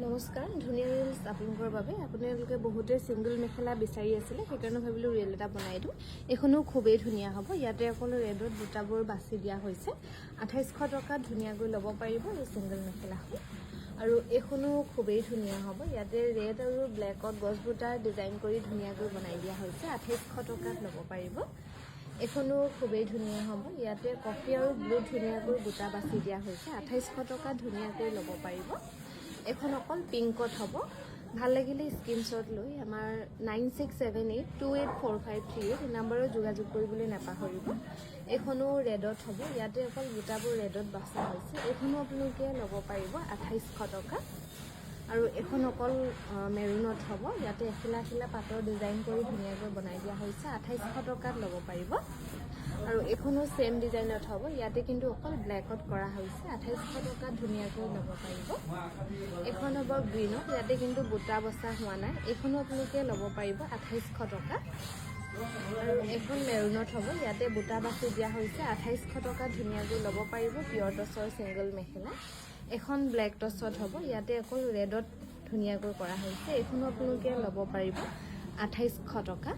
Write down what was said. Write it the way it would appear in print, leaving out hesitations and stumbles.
নমস্কাৰ ধুনীয়া ৰিলছ আপোনালোকৰ বাবে আপোনালোকে বহুতে সিংগল মেখেলা বিচাৰি আছিলে সেইকাৰণে ভাবিলোঁ ৰিল এটা বনাই দিওঁ এখনো খুবেই ধুনীয়া হ'ব ইয়াতে অকল ৰেডত বুটাবোৰ বাছি দিয়া হৈছে 2800 টকাত ধুনীয়াকৈ ল'ব পাৰিব এই সিংগল মেখেলাখন আৰু এখনো খুবেই ধুনীয়া হ'ব ইয়াতে ৰেড আৰু ব্লেকত গছ বুটাৰ ডিজাইন কৰি ধুনীয়াকৈ বনাই দিয়া হৈছে 2800 টকাত ল'ব পাৰিব এখনো খুবেই ধুনীয়া হ'ব ইয়াতে কফি আৰু ব্লু ধুনীয়াকৈ বুটা বাছি দিয়া হৈছে 2800 টকাত ধুনীয়াকৈ ল'ব পাৰিব এখন অকল পিংকত হ'ব ভাল লাগিলে স্ক্ৰীনশ্বট লৈ আমাৰ 9678284538 এই নম্বৰত যোগাযোগ কৰিবলৈ নাপাহৰিব এখনো ৰেডত হ'ব ইয়াতে অকল বুটাবোৰ ৰেডত বাছা হৈছে এখনো আপোনালোকে ল'ব পাৰিব 2800 টকা আৰু এখন অকল মেৰুনত হ'ব ইয়াতে এখিলা এখিলা পাতৰ ডিজাইন কৰি ধুনীয়াকৈ বনাই দিয়া হৈছে 2800 টকাত ল'ব পাৰিব আৰু এখনো সেম ডিজাইনত হ'ব ইয়াতে কিন্তু অকল ব্লেকত কৰা হৈছে 2800 টকাত ধুনীয়াকৈ ল'ব পাৰিব এখন হ'ব গ্ৰীনত ইয়াতে কিন্তু বুটা বসা হোৱা নাই এখনো আপোনালোকে ল'ব পাৰিব 2800 টকা আৰু এখন মেৰুনত হ'ব ইয়াতে বুটা বাছি দিয়া হৈছে 2800 টকাত ধুনীয়াকৈ ল'ব পাৰিব পিয়ৰ টছৰ সিংগল মেখেলা এখন ব্লেক টছত হ'ব ইয়াতে অকল ৰেডত ধুনীয়াকৈ কৰা হৈছে এখনো আপোনালোকে ল'ব পাৰিব 2800 টকা